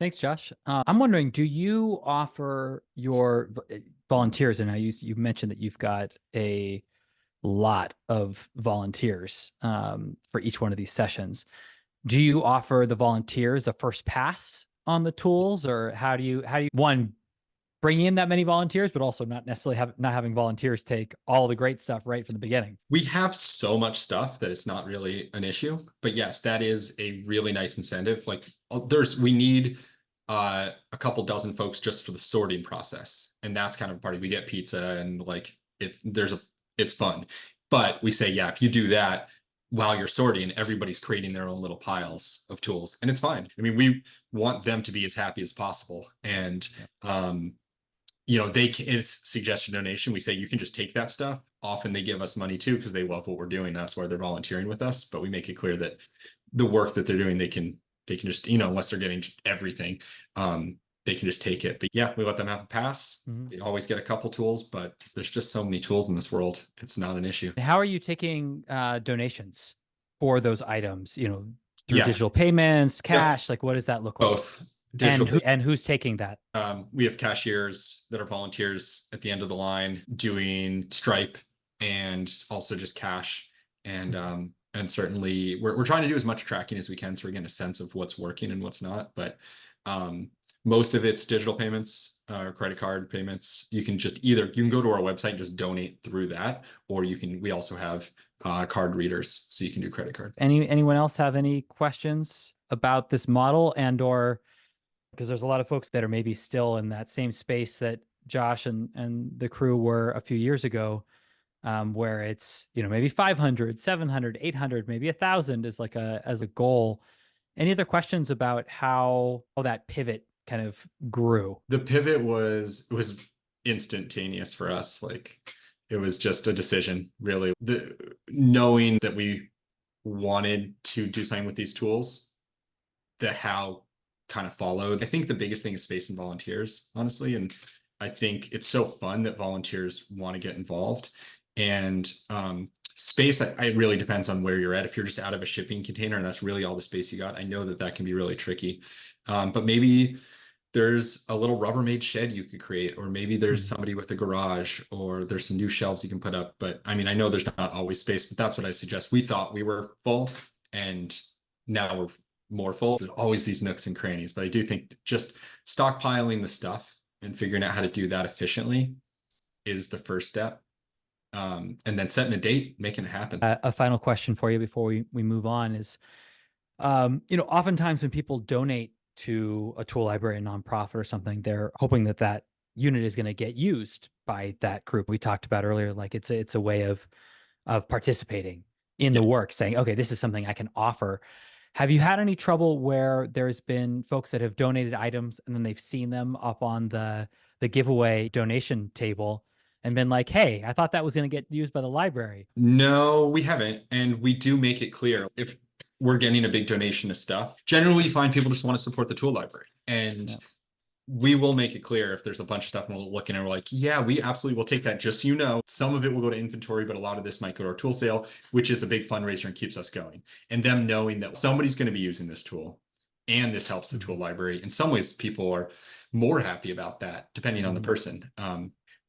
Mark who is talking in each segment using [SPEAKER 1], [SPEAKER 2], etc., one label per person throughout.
[SPEAKER 1] Thanks, Josh. I'm wondering, do you offer your volunteers, and you mentioned that you've got a lot of volunteers for each one of these sessions. Do you offer the volunteers a first pass on the tools, or how do you one bring in that many volunteers, but also not necessarily not having volunteers take all the great stuff right from the beginning?
[SPEAKER 2] We have so much stuff that it's not really an issue. But yes, that is a really nice incentive. Like we need a couple dozen folks just for the sorting process. And that's kind of a party. We get pizza and like it's fun. But we say, yeah, if you do that while you're sorting, everybody's creating their own little piles of tools. And it's fine. I mean, we want them to be as happy as possible. And it's suggestion donation. We say you can just take that stuff. Often they give us money too because they love what we're doing. That's why they're volunteering with us. But we make it clear that the work that they're doing, they can just, unless they're getting everything, they can just take it. But yeah, we let them have a pass.
[SPEAKER 1] Mm-hmm.
[SPEAKER 2] They always get a couple tools, but there's just so many tools in this world. It's not an issue.
[SPEAKER 1] How are you taking donations for those items? Through
[SPEAKER 2] Yeah.
[SPEAKER 1] digital payments,
[SPEAKER 2] Yep.
[SPEAKER 1] cash. Like, what does that look like?
[SPEAKER 2] Both
[SPEAKER 1] And
[SPEAKER 2] digital.
[SPEAKER 1] who's taking that?
[SPEAKER 2] We have cashiers that are volunteers at the end of the line doing Stripe and also just cash. And certainly we're trying to do as much tracking as we can so we're getting a sense of what's working and what's not. But most of it's digital payments or credit card payments. You can go to our website and just donate through that, or we also have card readers so you can do credit card.
[SPEAKER 1] Anyone else have any questions about this model and/or because there's a lot of folks that are maybe still in that same space that Josh and the crew were a few years ago, where it's, maybe 500, 700, 800, maybe 1,000 is like as a goal. Any other questions about how that pivot kind of grew?
[SPEAKER 2] The pivot was instantaneous for us. Like it was just a decision, really. Knowing that we wanted to do something with these tools, the how kind of followed. I think the biggest thing is space and volunteers, honestly. And I think it's so fun that volunteers want to get involved. And space, it really depends on where you're at. If you're just out of a shipping container and that's really all the space you got, I know that can be really tricky. But maybe there's a little Rubbermaid shed you could create, or maybe there's somebody with a garage, or there's some new shelves you can put up. But I mean, I know there's not always space, but that's what I suggest. We thought we were full, and now we're more full. There's always these nooks and crannies, but I do think just stockpiling the stuff and figuring out how to do that efficiently is the first step. And then setting a date, making it happen.
[SPEAKER 1] A final question for you before we move on is, oftentimes when people donate to a tool library, a nonprofit or something, they're hoping that unit is going to get used by that group we talked about earlier. Like it's a way of participating in the work, saying, okay, this is something I can offer. Have you had any trouble where there's been folks that have donated items and then they've seen them up on the giveaway donation table and been like, hey, I thought that was going to get used by the library?
[SPEAKER 2] No, we haven't. And we do make it clear if we're getting a big donation of stuff, generally you find people just want to support the tool library. And we will make it clear if there's a bunch of stuff and we're looking and we're like, yeah, we absolutely will take that. Just so you know, some of it will go to inventory, but a lot of this might go to our tool sale, which is a big fundraiser and keeps us going. And them knowing that somebody's going to be using this tool and this helps the tool library. In some ways, people are more happy about that, depending on the person.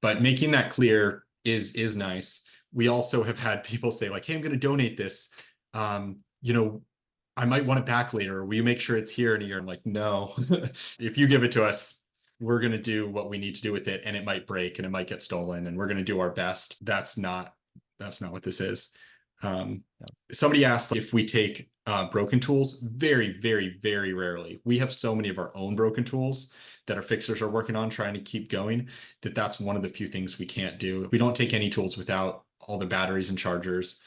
[SPEAKER 2] But making that clear is nice. We also have had people say like, hey, I'm going to donate this. I might want it back later. Will you make sure it's here in a year? I'm like, no, if you give it to us, we're going to do what we need to do with it. And it might break and it might get stolen and we're going to do our best. That's not what this is. Somebody asked if we take broken tools. Very, very, very rarely. We have so many of our own broken tools that our fixers are working on trying to keep going that's one of the few things we can't do. We don't take any tools without all the batteries and chargers.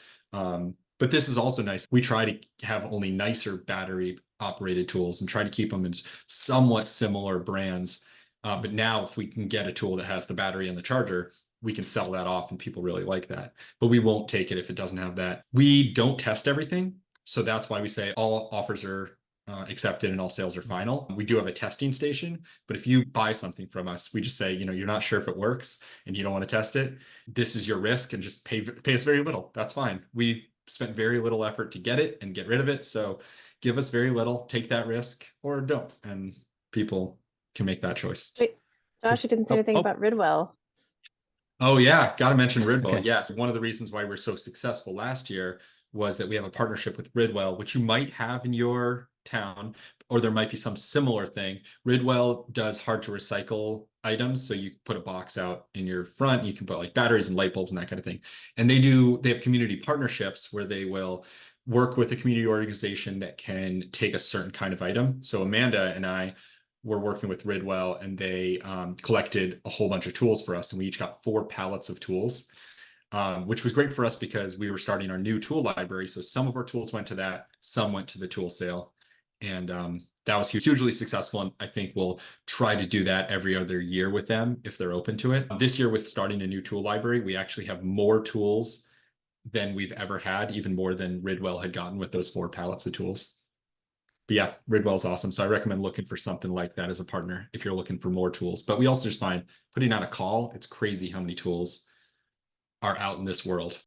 [SPEAKER 2] But this is also nice. We try to have only nicer battery operated tools and try to keep them in somewhat similar brands. But now if we can get a tool that has the battery and the charger, we can sell that off and people really like that. But we won't take it if it doesn't have that. We don't test everything. So that's why we say all offers are accepted and all sales are final. We do have a testing station, but if you buy something from us, we just say, you're not sure if it works and you don't want to test it. This is your risk and just pay us very little. That's fine. We spent very little effort to get it and get rid of it. So give us very little, take that risk or don't. And people can make that choice.
[SPEAKER 3] Wait, Josh, you didn't say anything about Ridwell.
[SPEAKER 2] Oh yeah, got to mention Ridwell.
[SPEAKER 1] Okay.
[SPEAKER 2] Yes, one of the reasons why we're so successful last year was that we have a partnership with Ridwell, which you might have in your town, or there might be some similar thing. Ridwell does hard to recycle items, so you put a box out in your front, you can put like batteries and light bulbs and that kind of thing. And they have community partnerships where they will work with a community organization that can take a certain kind of item. So Amanda and I were working with Ridwell, and they collected a whole bunch of tools for us, and we each got 4 pallets of tools, which was great for us because we were starting our new tool library. So some of our tools went to that, some went to the tool sale, and that was hugely successful. And I think we'll try to do that every other year with them if they're open to it. This year, with starting a new tool library, we actually have more tools than we've ever had, even more than Ridwell had gotten with those 4 pallets of tools. But yeah, Ridwell's awesome. So I recommend looking for something like that as a partner if you're looking for more tools. But we also just find putting out a call, it's crazy how many tools are out in this world.